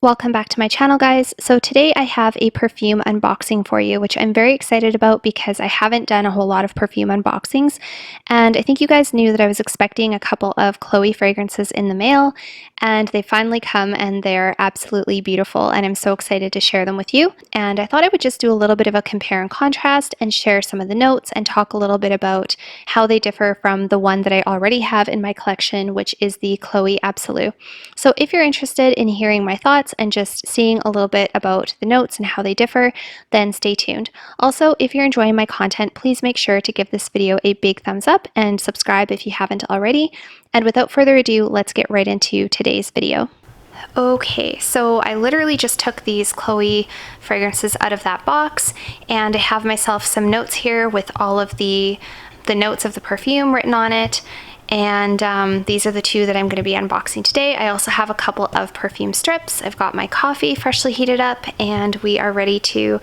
Welcome back to my channel, guys. So today I have a perfume unboxing for you, which I'm very excited about because I haven't done a whole lot of perfume unboxings. And I think you guys knew that I was expecting a couple of Chloe fragrances in the mail, and they finally come and they're absolutely beautiful. And I'm so excited to share them with you. And I thought I would just do a little bit of a compare and contrast and share some of the notes and talk a little bit about how they differ from the one that I already have in my collection, which is the Chloe Absolu. So if you're interested in hearing my thoughts and just seeing a little bit about the notes and how they differ, then stay tuned. Also, if you're enjoying my content, please make sure to give this video a big thumbs up and subscribe if you haven't already. And without further ado, let's get right into today's video. Okay, so I literally just took these Chloe fragrances out of that box, and I have myself some notes here with all of the notes of the perfume written on it. And these are the two that I'm going to be unboxing today. I also have a couple of perfume strips. I've got my coffee freshly heated up, and we are ready to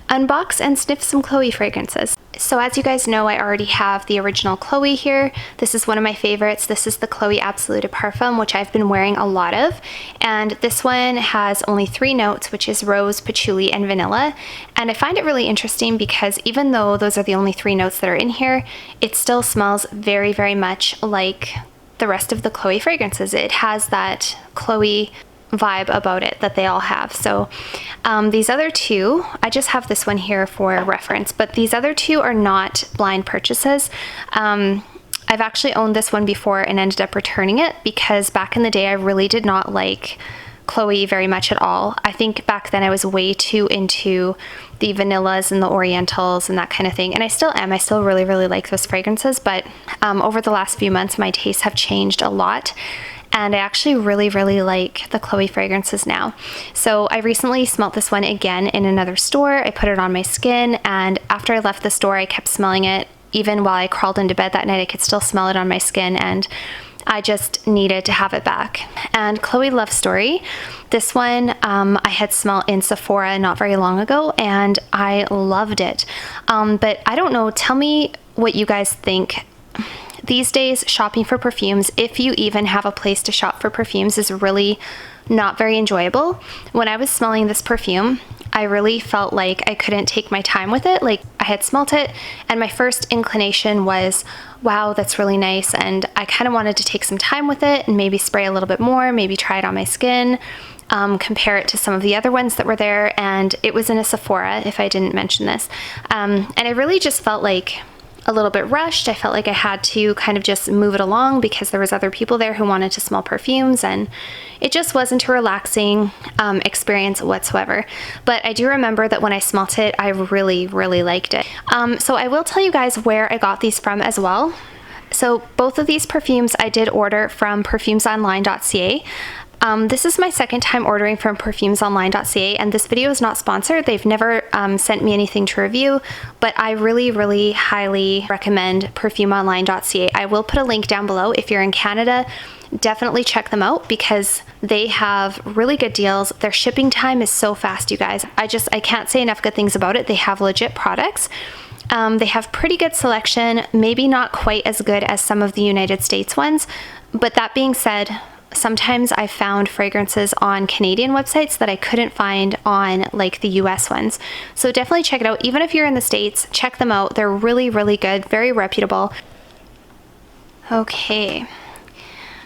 unbox and sniff some Chloe fragrances. So as you guys know, I already have the original Chloe here. This is one of my favorites. This is the Chloe Absolu de Parfum, which I've been wearing a lot of. And this one has only 3 notes, which is rose, patchouli, and vanilla. And I find it really interesting because even though those are the only 3 notes that are in here, it still smells very, very much like the rest of the Chloe fragrances. It has that Chloe vibe about it that they all have. So these other two, I just have this one here for reference, but these other two are not blind purchases. I've actually owned this one before and ended up returning it because back in the day I really did not like Chloe very much at all. I think back then I was way too into the vanillas and the orientals and that kind of thing, and I still am. I still really, really like those fragrances, but over the last few months my tastes have changed a lot. And I actually really, really like the Chloe fragrances now. So I recently smelt this one again in another store. I put it on my skin, and after I left the store, I kept smelling it. Even while I crawled into bed that night, I could still smell it on my skin, and I just needed to have it back. And Chloe Love Story, this one I had smelled in Sephora not very long ago, and I loved it. But I don't know, tell me what you guys think. These days, shopping for perfumes, if you even have a place to shop for perfumes, is really not very enjoyable. When I was smelling this perfume, I really felt like I couldn't take my time with it. Like, I had smelt it, and my first inclination was, wow, that's really nice, and I kind of wanted to take some time with it and maybe spray a little bit more, maybe try it on my skin, compare it to some of the other ones that were there, and it was in a Sephora, if I didn't mention this. And I really just felt like a little bit rushed. I felt like I had to kind of just move it along because there was other people there who wanted to smell perfumes, and it just wasn't a relaxing experience whatsoever. But I do remember that when I smelt it, I really, really liked it. So I will tell you guys where I got these from as well. So both of these perfumes I did order from perfumesonline.ca. This is my second time ordering from perfumesonline.ca, and this video is not sponsored. They've never sent me anything to review, but I really, really highly recommend perfumesonline.ca. I will put a link down below. If you're in Canada, definitely check them out because they have really good deals. Their shipping time is so fast, you guys. I can't say enough good things about it. They have legit products. They have pretty good selection, maybe not quite as good as some of the United States ones, but that being said, sometimes I found fragrances on Canadian websites that I couldn't find on like the US ones. So definitely check it out. Even if you're in the States, check them out. They're really, really good, very reputable. Okay,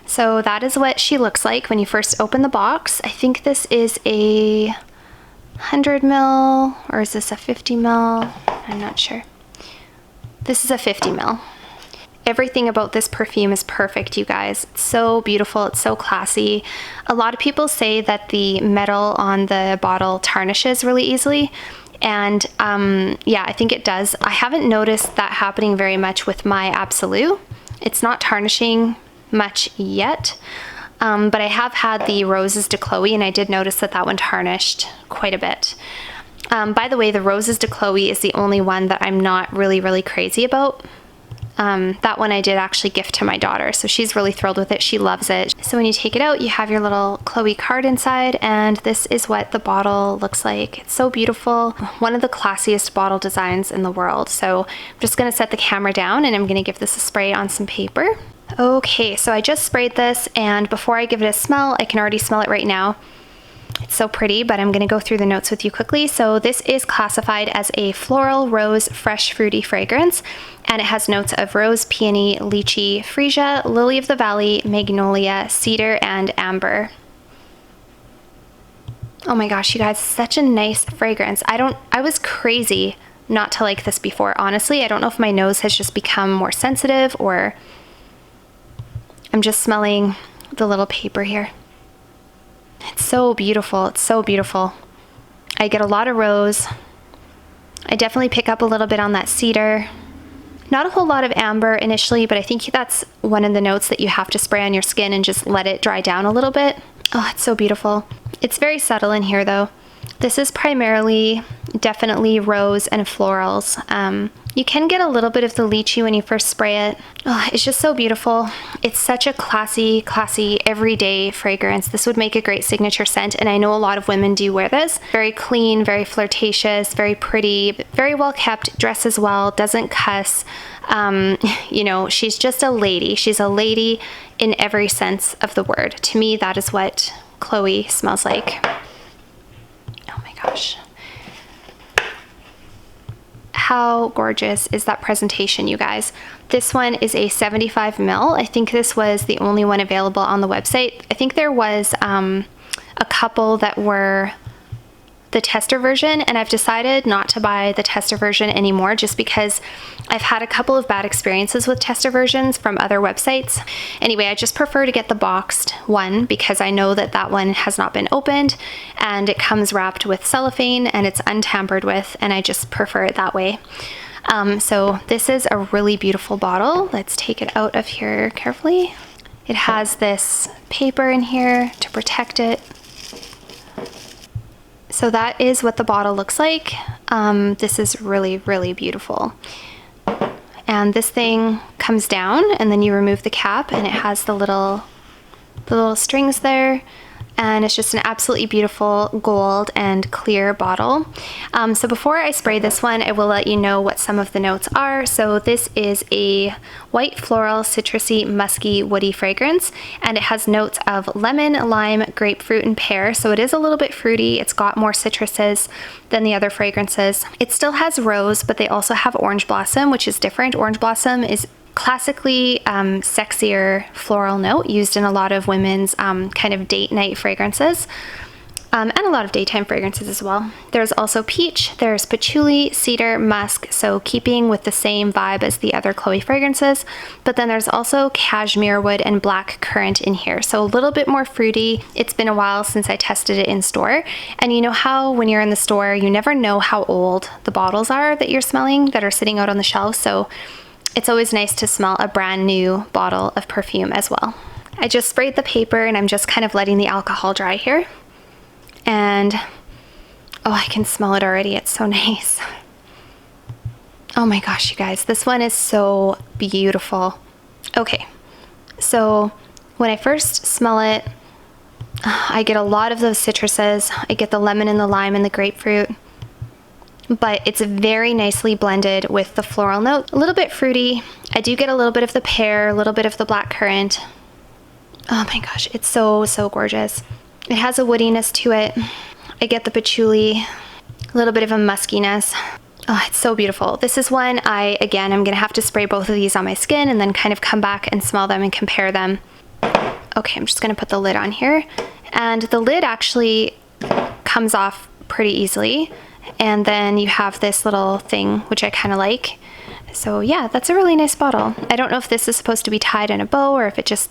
so that is what she looks like when you first open the box. I think this is a 100 ml, or is this a 50 ml? I'm not sure. This is a 50 ml. Everything about this perfume is perfect, you guys. It's so beautiful, it's so classy. A lot of people say that the metal on the bottle tarnishes really easily, and yeah, I think it does. I haven't noticed that happening very much with my Absolu. It's not tarnishing much yet, but I have had the Roses de Chloe, and I did notice that that one tarnished quite a bit. By the way, the Roses de Chloe is the only one that I'm not really, really crazy about. That one I did actually gift to my daughter, so she's really thrilled with it. She loves it. So when you take it out, you have your little Chloe card inside, and this is what the bottle looks like. It's so beautiful. One of the classiest bottle designs in the world. So I'm just going to set the camera down, and I'm going to give this a spray on some paper. Okay, so I just sprayed this, and before I give it a smell, I can already smell it right now. It's so pretty, but I'm gonna go through the notes with you quickly. So this is classified as a floral rose fresh fruity fragrance, and it has notes of rose, peony, lychee, freesia, lily of the valley, magnolia, cedar, and amber. Oh my gosh, you guys, such a nice fragrance. I was crazy not to like this before, honestly. I don't know if my nose has just become more sensitive or I'm just smelling the little paper here. It's so beautiful. It's so beautiful. I get a lot of rose. I definitely pick up a little bit on that cedar. Not a whole lot of amber initially, but I think that's one of the notes that you have to spray on your skin and just let it dry down a little bit. Oh, it's so beautiful. It's very subtle in here though. This is primarily definitely rose and florals. You can get a little bit of the lychee when you first spray it. Oh, it's just so beautiful. It's such a classy, everyday fragrance. This would make a great signature scent, and I know a lot of women do wear this. Very clean, very flirtatious, very pretty, very well kept, dresses well, doesn't cuss. You know, she's just a lady. She's a lady in every sense of the word. To me, that is what Chloe smells like. Oh my gosh. How gorgeous is that presentation, you guys? This one is a 75 ml. I think this was the only one available on the website. I think there was a couple that were the tester version, and I've decided not to buy the tester version anymore just because I've had a couple of bad experiences with tester versions from other websites. Anyway, I just prefer to get the boxed one because I know that that one has not been opened and it comes wrapped with cellophane and it's untampered with, and I just prefer it that way. So this is a really beautiful bottle. Let's take it out of here carefully. It has this paper in here to protect it. So that is what the bottle looks like. This is really, really beautiful. And this thing comes down and then you remove the cap and it has the little strings there. And it's just an absolutely beautiful gold and clear bottle. So before I spray this one, I will let you know what some of the notes are. So this is a white floral, citrusy, musky, woody fragrance, and it has notes of lemon, lime, grapefruit, and pear. So it is a little bit fruity. It's got more citruses than the other fragrances. It still has rose, but they also have orange blossom, which is different. Orange blossom is classically sexier floral note used in a lot of women's kind of date night fragrances, and a lot of daytime fragrances as well. There's also peach, there's patchouli, cedar, musk, so keeping with the same vibe as the other Chloe fragrances, but then there's also cashmere wood and black currant in here, so a little bit more fruity. It's been a while since I tested it in store, and you know how when you're in the store you never know how old the bottles are that you're smelling that are sitting out on the shelf, so it's always nice to smell a brand new bottle of perfume as well. I just sprayed the paper and I'm just kind of letting the alcohol dry here. And oh, I can smell it already. It's so nice. Oh my gosh, you guys, this one is so beautiful. Okay, so when I first smell it, I get a lot of those citruses. I get the lemon and the lime and the grapefruit. But it's very nicely blended with the floral note. A little bit fruity. I do get a little bit of the pear, a little bit of the black currant. Oh my gosh, it's so, so gorgeous. It has a woodiness to it. I get the patchouli, a little bit of a muskiness. Oh, it's so beautiful. This is one again, I'm gonna have to spray both of these on my skin and then kind of come back and smell them and compare them. Okay, I'm just gonna put the lid on here. And the lid actually comes off pretty easily. And then you have this little thing, which I kind of like. So yeah, that's a really nice bottle. I don't know if this is supposed to be tied in a bow or if it just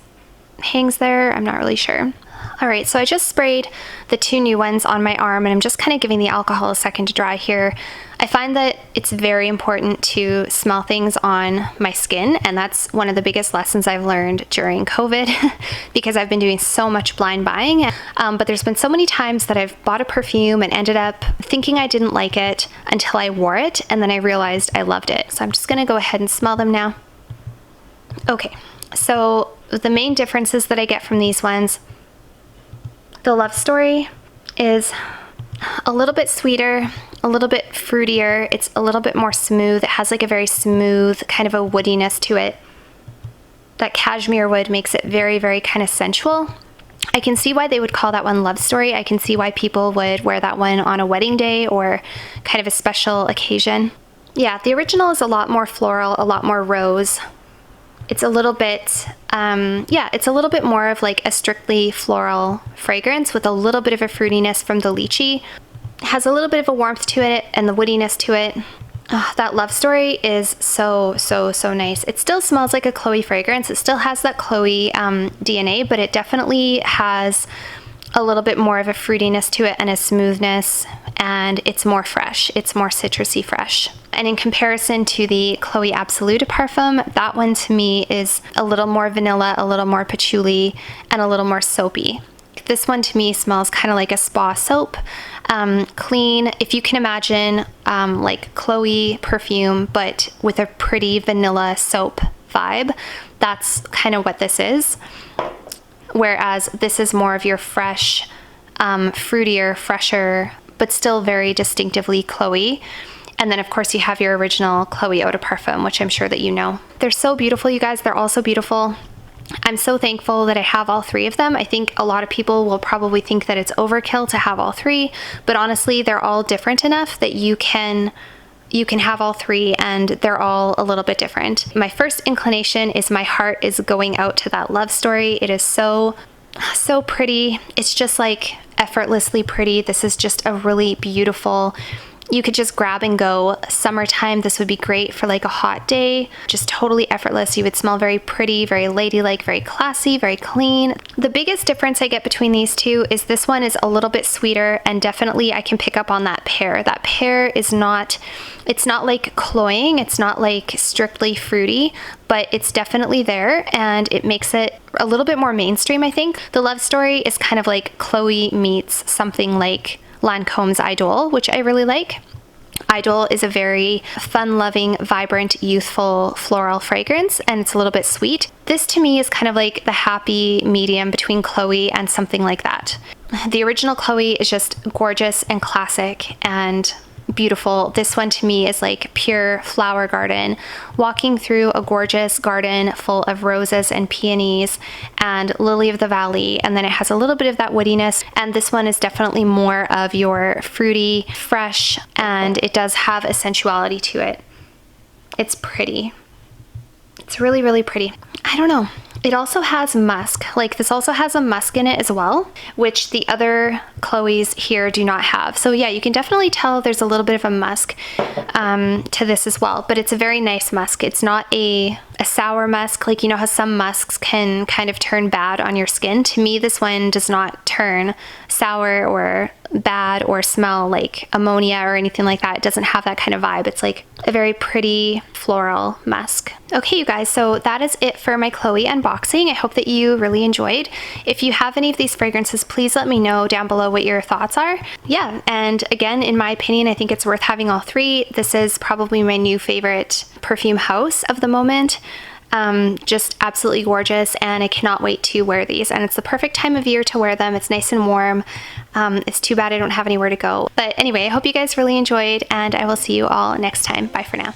hangs there. I'm not really sure. All right, so I just sprayed the two new ones on my arm and I'm just kind of giving the alcohol a second to dry here. I find that it's very important to smell things on my skin, and that's one of the biggest lessons I've learned during COVID because I've been doing so much blind buying. But there's been so many times that I've bought a perfume and ended up thinking I didn't like it until I wore it, and then I realized I loved it. So I'm just gonna go ahead and smell them now. Okay, so the main differences that I get from these ones, the love story is a little bit sweeter, a little bit fruitier. It's a little bit more smooth. It has like a very smooth kind of a woodiness to it. That cashmere wood makes it very, very kind of sensual. I can see why they would call that one Love Story. I can see why people would wear that one on a wedding day or kind of a special occasion. Yeah, the original is a lot more floral, a lot more rose. It's a little bit, yeah, it's a little bit more of like a strictly floral fragrance with a little bit of a fruitiness from the lychee. It has a little bit of a warmth to it and the woodiness to it. Oh, that Love Story is so nice. It still smells like a Chloe fragrance. It still has that Chloe DNA, but it definitely has a little bit more of a fruitiness to it and a smoothness, and it's more fresh. It's more citrusy fresh. And in comparison to the Chloe Absolu de Parfum, that one to me is a little more vanilla, a little more patchouli, and a little more soapy. This one to me smells kind of like a spa soap. Clean, if you can imagine like Chloe perfume, but with a pretty vanilla soap vibe. That's kind of what this is. Whereas this is more of your fresh, fruitier, fresher, but still very distinctively Chloe. And then of course you have your original Chloe Eau de Parfum, which I'm sure that you know. They're so beautiful, you guys. They're all so beautiful. I'm so thankful that I have all three of them. I think a lot of people will probably think that it's overkill to have all three, but honestly, they're all different enough that you can have all three and they're all a little bit different. My first inclination is my heart is going out to that Love Story. It is so pretty. It's just like effortlessly pretty. This is just a really beautiful, you could just grab and go. Summertime, this would be great for like a hot day. Just totally effortless. You would smell very pretty, very ladylike, very classy, very clean. The biggest difference I get between these two is this one is a little bit sweeter, and definitely I can pick up on that pear. That pear is not, it's not like cloying, it's not like strictly fruity, but it's definitely there and it makes it a little bit more mainstream, I think. The Love Story is kind of like Chloe meets something like Lancome's Idol, which I really like. Idol is a very fun-loving, vibrant, youthful floral fragrance, and it's a little bit sweet. This to me is kind of like the happy medium between Chloe and something like that. The original Chloe is just gorgeous and classic and beautiful. This one to me is like pure flower garden, walking through a gorgeous garden full of roses and peonies and lily of the valley, and then it has a little bit of that woodiness, and this one is definitely more of your fruity, fresh, and it does have a sensuality to it. It's pretty. It's really pretty. I don't know. It also has musk. Like this also has a musk in it as well, which the other Chloe's here do not have. So yeah, you can definitely tell there's a little bit of a musk to this as well, but it's a very nice musk. It's not a sour musk. Like, you know how some musks can kind of turn bad on your skin? To me, this one does not turn sour or bad or smell like ammonia or anything like that. It doesn't have that kind of vibe. It's like a very pretty floral musk. Okay, you guys, so that is it for my Chloe unboxing. I hope that you really enjoyed. If you have any of these fragrances, please let me know down below what your thoughts are. Yeah, and again, in my opinion, I think it's worth having all three. This is probably my new favorite perfume house of the moment. Just absolutely gorgeous, and I cannot wait to wear these, and it's the perfect time of year to wear them. It's nice and warm. It's too bad I don't have anywhere to go. But anyway, I hope you guys really enjoyed, and I will see you all next time. Bye for now.